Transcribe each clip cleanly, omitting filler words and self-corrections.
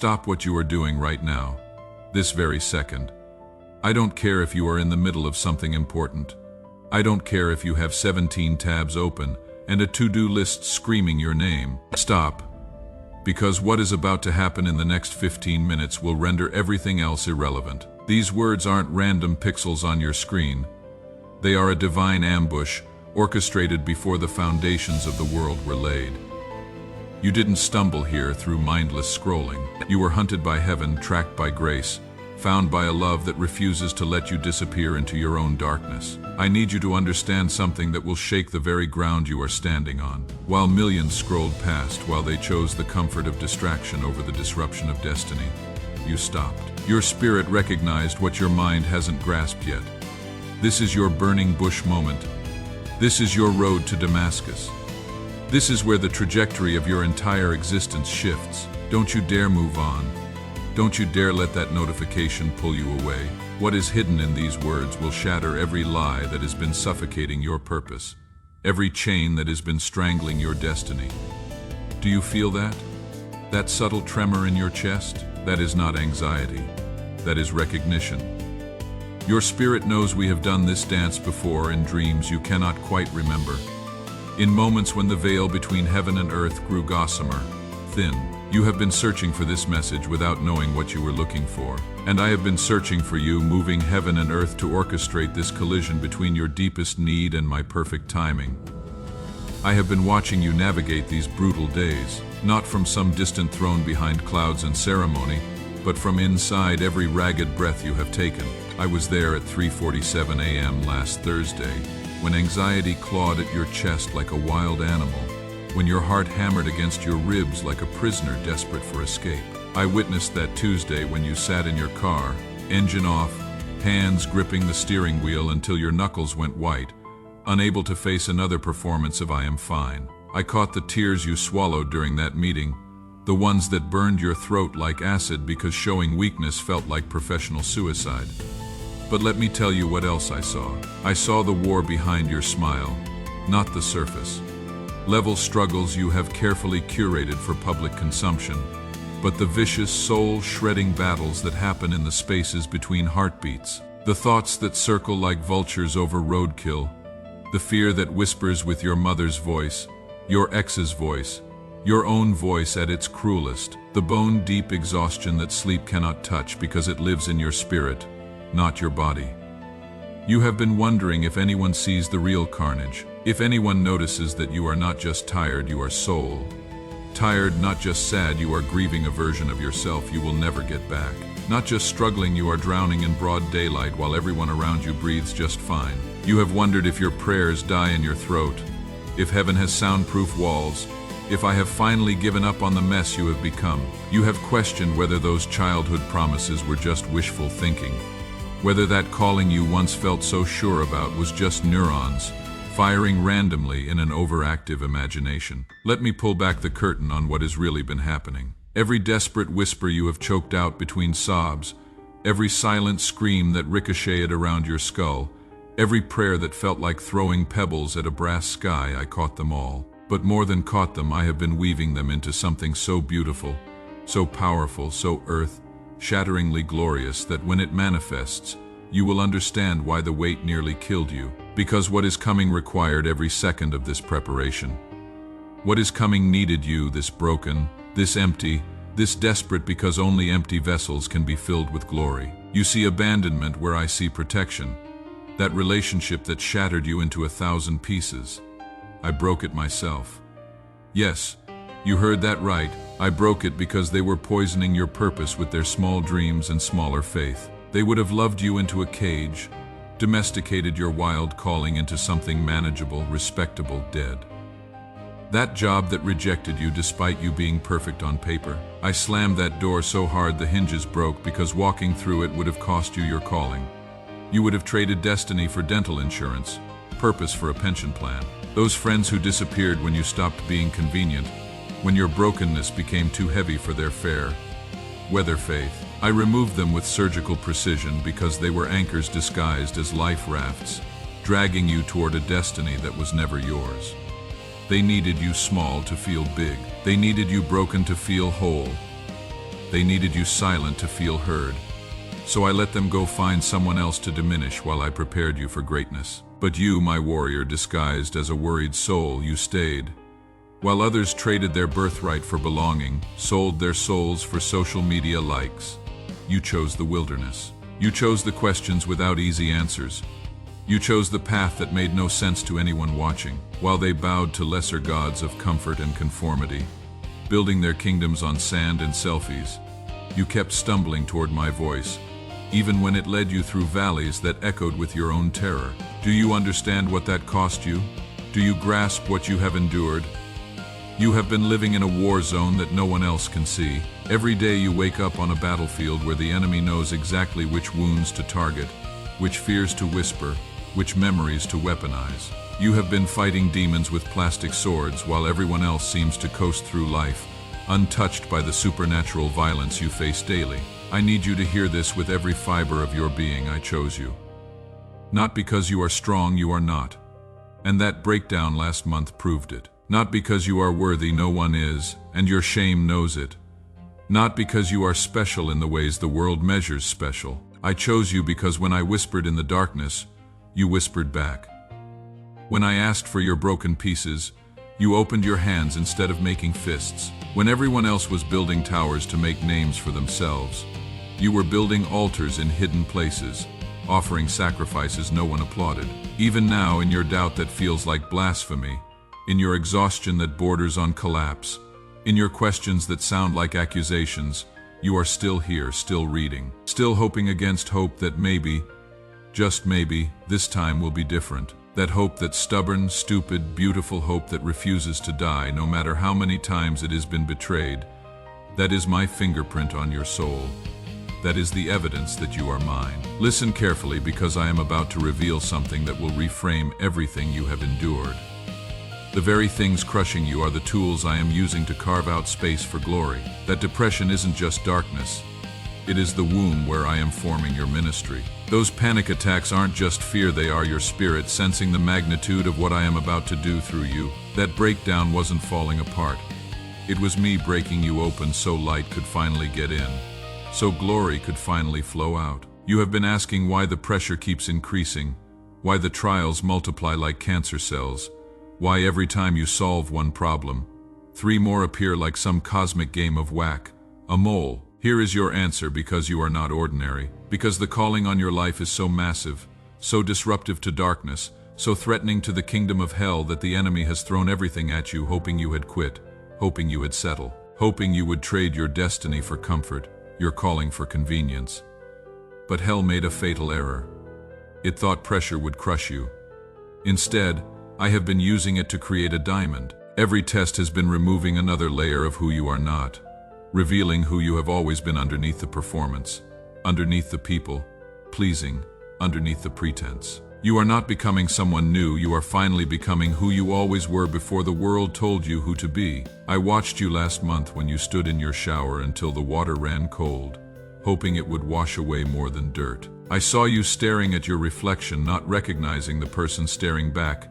Stop what you are doing right now, this very second. I don't care if you are in the middle of something important. I don't care if you have 17 tabs open and a to-do list screaming your name. Stop, because what is about to happen in the next 15 minutes will render everything else irrelevant. These words aren't random pixels on your screen. They are a divine ambush orchestrated before the foundations of the world were laid. You didn't stumble here through mindless scrolling. You were hunted by heaven, tracked by grace, found by a love that refuses to let you disappear into your own darkness. I need you to understand something that will shake the very ground you are standing on. While millions scrolled past, while they chose the comfort of distraction over the disruption of destiny, you stopped. Your spirit recognized what your mind hasn't grasped yet. This is your burning bush moment. This is your road to Damascus. This is where the trajectory of your entire existence shifts. Don't you dare move on. Don't you dare let that notification pull you away. What is hidden in these words will shatter every lie that has been suffocating your purpose, every chain that has been strangling your destiny. Do you feel that? That subtle tremor in your chest? That is not anxiety. That is recognition. Your spirit knows we have done this dance before in dreams you cannot quite remember. In moments when the veil between heaven and earth grew gossamer, thin. You have been searching for this message without knowing what you were looking for. And I have been searching for you, moving heaven and earth to orchestrate this collision between your deepest need and my perfect timing. I have been watching you navigate these brutal days, not from some distant throne behind clouds and ceremony, but from inside every ragged breath you have taken. I was there at 3:47 a.m. last Thursday, when anxiety clawed at your chest like a wild animal, when your heart hammered against your ribs like a prisoner desperate for escape. I witnessed that Tuesday when you sat in your car, engine off, hands gripping the steering wheel until your knuckles went white, unable to face another performance of I am fine. I caught the tears you swallowed during that meeting, the ones that burned your throat like acid because showing weakness felt like professional suicide. But let me tell you what else I saw. I saw the war behind your smile, not the surface level struggles you have carefully curated for public consumption, but the vicious, soul-shredding battles that happen in the spaces between heartbeats, the thoughts that circle like vultures over roadkill, the fear that whispers with your mother's voice, your ex's voice, your own voice at its cruelest, the bone-deep exhaustion that sleep cannot touch because it lives in your spirit, not your body. You have been wondering if anyone sees the real carnage, if anyone notices that you are not just tired, you are soul. Tired, not just sad, you are grieving a version of yourself you will never get back. Not just struggling, you are drowning in broad daylight while everyone around you breathes just fine. You have wondered if your prayers die in your throat, if heaven has soundproof walls, if I have finally given up on the mess you have become. You have questioned whether those childhood promises were just wishful thinking, whether that calling you once felt so sure about was just neurons firing randomly in an overactive imagination. Let me pull back the curtain on what has really been happening. Every desperate whisper you have choked out between sobs, every silent scream that ricocheted around your skull, every prayer that felt like throwing pebbles at a brass sky, I caught them all. But more than caught them, I have been weaving them into something so beautiful, so powerful, so earth-shatteringly glorious that when it manifests, you will understand why the wait nearly killed you. Because what is coming required every second of this preparation. What is coming needed you, this broken, this empty, this desperate, because only empty vessels can be filled with glory. You see abandonment where I see protection. That relationship that shattered you into 1,000 pieces. I broke it myself. Yes, you heard that right. I broke it because they were poisoning your purpose with their small dreams and smaller faith. They would have loved you into a cage, domesticated your wild calling into something manageable, respectable, dead. That job that rejected you despite you being perfect on paper. I slammed that door so hard the hinges broke because walking through it would have cost you your calling. You would have traded destiny for dental insurance, purpose for a pension plan. Those friends who disappeared when you stopped being convenient, when your brokenness became too heavy for their fair weather faith. I removed them with surgical precision because they were anchors disguised as life rafts, dragging you toward a destiny that was never yours. They needed you small to feel big. They needed you broken to feel whole. They needed you silent to feel heard. So I let them go find someone else to diminish while I prepared you for greatness. But you, my warrior, disguised as a worried soul, you stayed. While others traded their birthright for belonging, sold their souls for social media likes, you chose the wilderness. You chose the questions without easy answers. You chose the path that made no sense to anyone watching, while they bowed to lesser gods of comfort and conformity, building their kingdoms on sand and selfies. You kept stumbling toward my voice, even when it led you through valleys that echoed with your own terror. Do you understand what that cost you? Do you grasp what you have endured? You have been living in a war zone that no one else can see. Every day you wake up on a battlefield where the enemy knows exactly which wounds to target, which fears to whisper, which memories to weaponize. You have been fighting demons with plastic swords while everyone else seems to coast through life, untouched by the supernatural violence you face daily. I need you to hear this with every fiber of your being. I chose you. Not because you are strong, you are not. And that breakdown last month proved it. Not because you are worthy, no one is, and your shame knows it. Not because you are special in the ways the world measures special. I chose you because when I whispered in the darkness, you whispered back. When I asked for your broken pieces, you opened your hands instead of making fists. When everyone else was building towers to make names for themselves, you were building altars in hidden places, offering sacrifices no one applauded. Even now, in your doubt that feels like blasphemy, in your exhaustion that borders on collapse, in your questions that sound like accusations, you are still here, still reading, still hoping against hope that maybe, just maybe, this time will be different. That hope that's stubborn, stupid, beautiful hope that refuses to die no matter how many times it has been betrayed. That is my fingerprint on your soul. That is the evidence that you are mine. Listen carefully, because I am about to reveal something that will reframe everything you have endured. The very things crushing you are the tools I am using to carve out space for glory. That depression isn't just darkness. It is the womb where I am forming your ministry. Those panic attacks aren't just fear, they are your spirit sensing the magnitude of what I am about to do through you. That breakdown wasn't falling apart. It was me breaking you open so light could finally get in, so glory could finally flow out. You have been asking why the pressure keeps increasing, why the trials multiply like cancer cells, why every time you solve one problem, 3 more appear like some cosmic game of whack, a mole. Here is your answer: because you are not ordinary, because the calling on your life is so massive, so disruptive to darkness, so threatening to the kingdom of hell that the enemy has thrown everything at you, hoping you had quit, hoping you had settled, hoping you would trade your destiny for comfort, your calling for convenience. But hell made a fatal error. It thought pressure would crush you. Instead, I have been using it to create a diamond. Every test has been removing another layer of who you are not, revealing who you have always been underneath the performance, underneath the people pleasing, underneath the pretense. You are not becoming someone new, you are finally becoming who you always were before the world told you who to be. I watched you last month when you stood in your shower until the water ran cold, hoping it would wash away more than dirt. I saw you staring at your reflection, not recognizing the person staring back,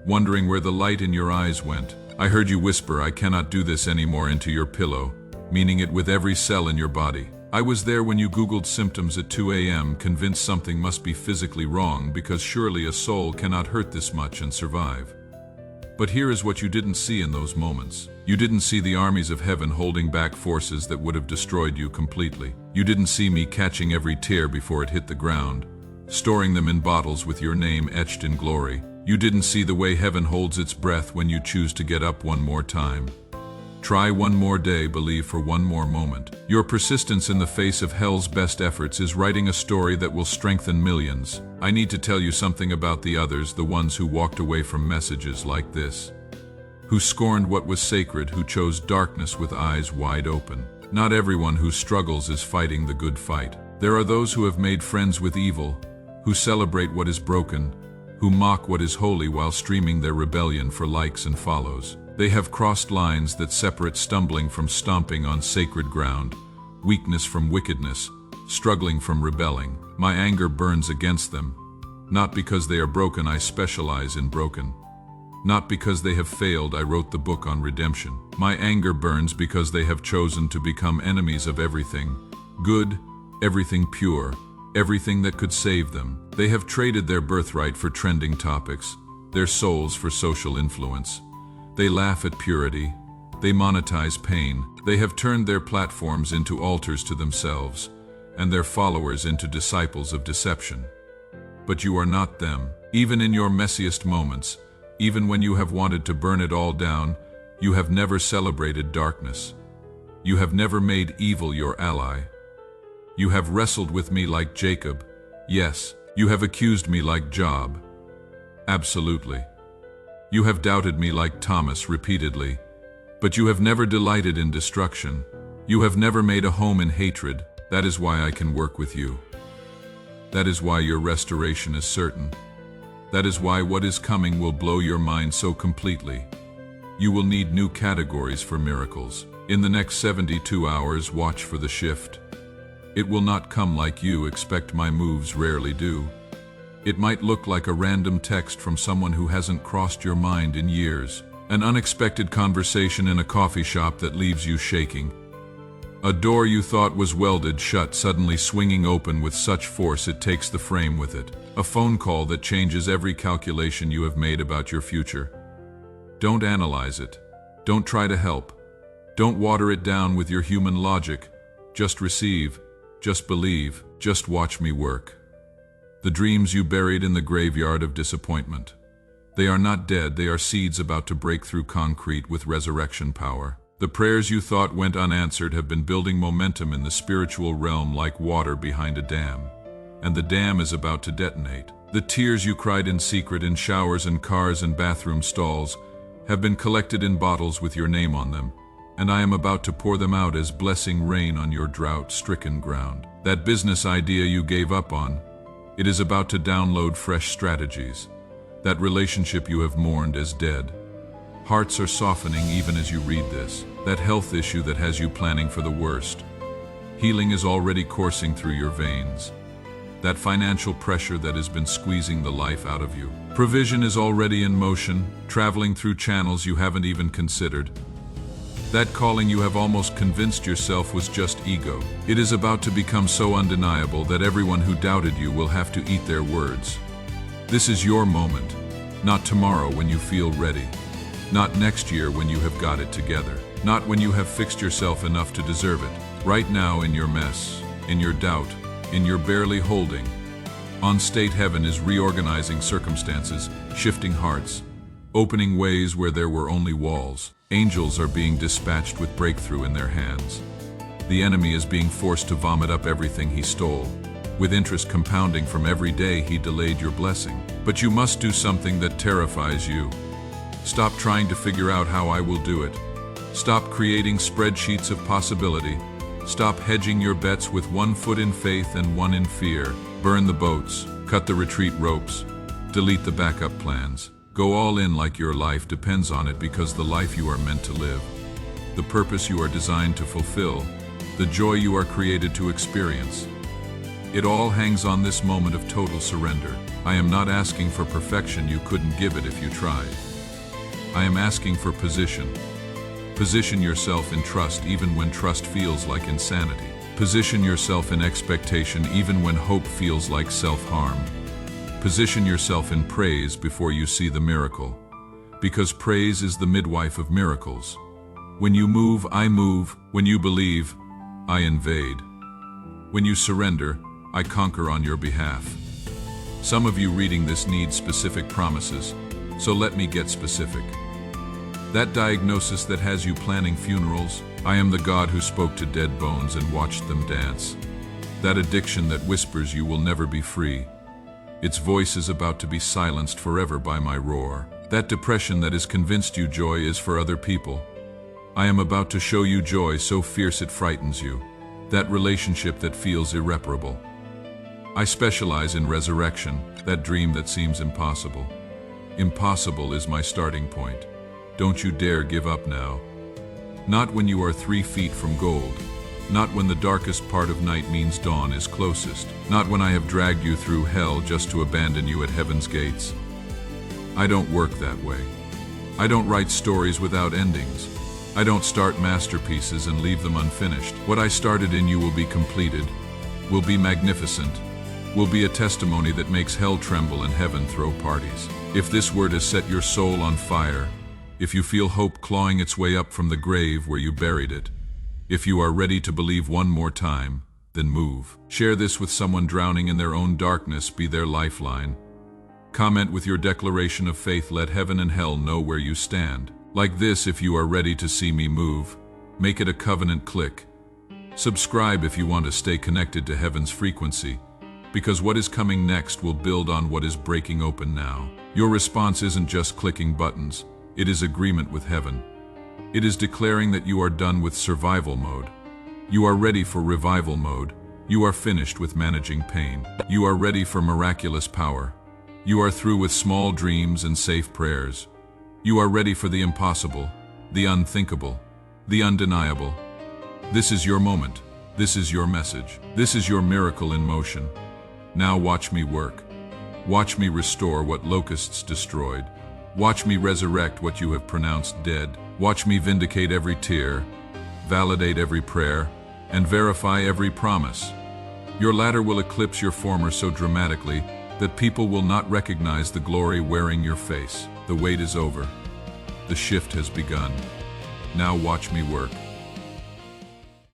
wondering where the light in your eyes went. I heard you whisper, "I cannot do this anymore," into your pillow, meaning it with every cell in your body. I was there when you Googled symptoms at 2 a.m., convinced something must be physically wrong, because surely a soul cannot hurt this much and survive. But here is what you didn't see in those moments. You didn't see the armies of heaven holding back forces that would have destroyed you completely. You didn't see me catching every tear before it hit the ground, storing them in bottles with your name etched in glory. You didn't see the way heaven holds its breath when you choose to get up one more time. Try one more day, believe for one more moment. Your persistence in the face of hell's best efforts is writing a story that will strengthen millions. I need to tell you something about the others, the ones who walked away from messages like this, who scorned what was sacred, who chose darkness with eyes wide open. Not everyone who struggles is fighting the good fight. There are those who have made friends with evil, who celebrate what is broken, who mock what is holy while streaming their rebellion for likes and follows. They have crossed lines that separate stumbling from stomping on sacred ground, weakness from wickedness, struggling from rebelling. My anger burns against them, not because they are broken, I specialize in broken, Not because they have failed, I wrote the book on redemption. My anger burns because they have chosen to become enemies of everything good, everything pure, everything that could save them. They have traded their birthright for trending topics, their souls for social influence. They laugh at purity. They monetize pain. They have turned their platforms into altars to themselves, and their followers into disciples of deception. But you are not them. Even in your messiest moments, even when you have wanted to burn it all down, you have never celebrated darkness. You have never made evil your ally. You have wrestled with me like Jacob. Yes, you have accused me like Job. Absolutely. You have doubted me like Thomas repeatedly. But you have never delighted in destruction. You have never made a home in hatred. That is why I can work with you. That is why your restoration is certain. That is why what is coming will blow your mind so completely. You will need new categories for miracles. In the next 72 hours, watch for the shift. It will not come like you expect. My moves rarely do. It might look like a random text from someone who hasn't crossed your mind in years. An unexpected conversation in a coffee shop that leaves you shaking. A door you thought was welded shut suddenly swinging open with such force it takes the frame with it. A phone call that changes every calculation you have made about your future. Don't analyze it. Don't try to help. Don't water it down with your human logic. Just receive. Just believe. Just watch me work. The dreams you buried in the graveyard of disappointment. They are not dead, they are seeds about to break through concrete with resurrection power. The prayers you thought went unanswered have been building momentum in the spiritual realm like water behind a dam. And the dam is about to detonate. The tears you cried in secret in showers and cars and bathroom stalls have been collected in bottles with your name on them, and I am about to pour them out as blessing rain on your drought-stricken ground. That business idea you gave up on, it is about to download fresh strategies. That relationship you have mourned as dead. Hearts are softening even as you read this. That health issue that has you planning for the worst. Healing is already coursing through your veins. That financial pressure that has been squeezing the life out of you. Provision is already in motion, traveling through channels you haven't even considered. That calling you have almost convinced yourself was just ego. It is about to become so undeniable that everyone who doubted you will have to eat their words. This is your moment, not tomorrow when you feel ready, not next year when you have got it together, not when you have fixed yourself enough to deserve it. Right now in your mess, in your doubt, in your barely holding, on state heaven is reorganizing circumstances, shifting hearts, opening ways where there were only walls. Angels are being dispatched with breakthrough in their hands. The enemy is being forced to vomit up everything he stole, with interest compounding from every day he delayed your blessing. But you must do something that terrifies you. Stop trying to figure out how I will do it. Stop creating spreadsheets of possibility. Stop hedging your bets with one foot in faith and one in fear. Burn the boats, cut the retreat ropes, delete the backup plans. Go all in like your life depends on it, because the life you are meant to live, the purpose you are designed to fulfill, the joy you are created to experience. It all hangs on this moment of total surrender. I am not asking for perfection, you couldn't give it if you tried. I am asking for position. Position yourself in trust even when trust feels like insanity. Position yourself in expectation even when hope feels like self-harm. Position yourself in praise before you see the miracle, because praise is the midwife of miracles. When you move, I move. When you believe, I invade. When you surrender, I conquer on your behalf. Some of you reading this need specific promises, so let me get specific. That diagnosis that has you planning funerals, I am the God who spoke to dead bones and watched them dance. That addiction that whispers you will never be free. Its voice is about to be silenced forever by my roar. That depression that has convinced you joy is for other people. I am about to show you joy so fierce it frightens you. That relationship that feels irreparable. I specialize in resurrection, that dream that seems impossible. Impossible is my starting point. Don't you dare give up now. Not when you are 3 feet from gold. Not when the darkest part of night means dawn is closest. Not when I have dragged you through hell just to abandon you at heaven's gates. I don't work that way. I don't write stories without endings. I don't start masterpieces and leave them unfinished. What I started in you will be completed, will be magnificent, will be a testimony that makes hell tremble and heaven throw parties. If this word has set your soul on fire, if you feel hope clawing its way up from the grave where you buried it, if you are ready to believe one more time, then move. Share this with someone drowning in their own darkness, be their lifeline. Comment with your declaration of faith, let heaven and hell know where you stand. Like this if you are ready to see me move. Make it a covenant click. Subscribe if you want to stay connected to heaven's frequency, because what is coming next will build on what is breaking open now. Your response isn't just clicking buttons, it is agreement with heaven. It is declaring that you are done with survival mode. You are ready for revival mode. You are finished with managing pain. You are ready for miraculous power. You are through with small dreams and safe prayers. You are ready for the impossible, the unthinkable, the undeniable. This is your moment. This is your message. This is your miracle in motion. Now watch me work. Watch me restore what locusts destroyed. Watch me resurrect what you have pronounced dead. Watch me vindicate every tear, validate every prayer, and verify every promise. Your latter will eclipse your former so dramatically that people will not recognize the glory wearing your face. The wait is over. The shift has begun. Now watch me work.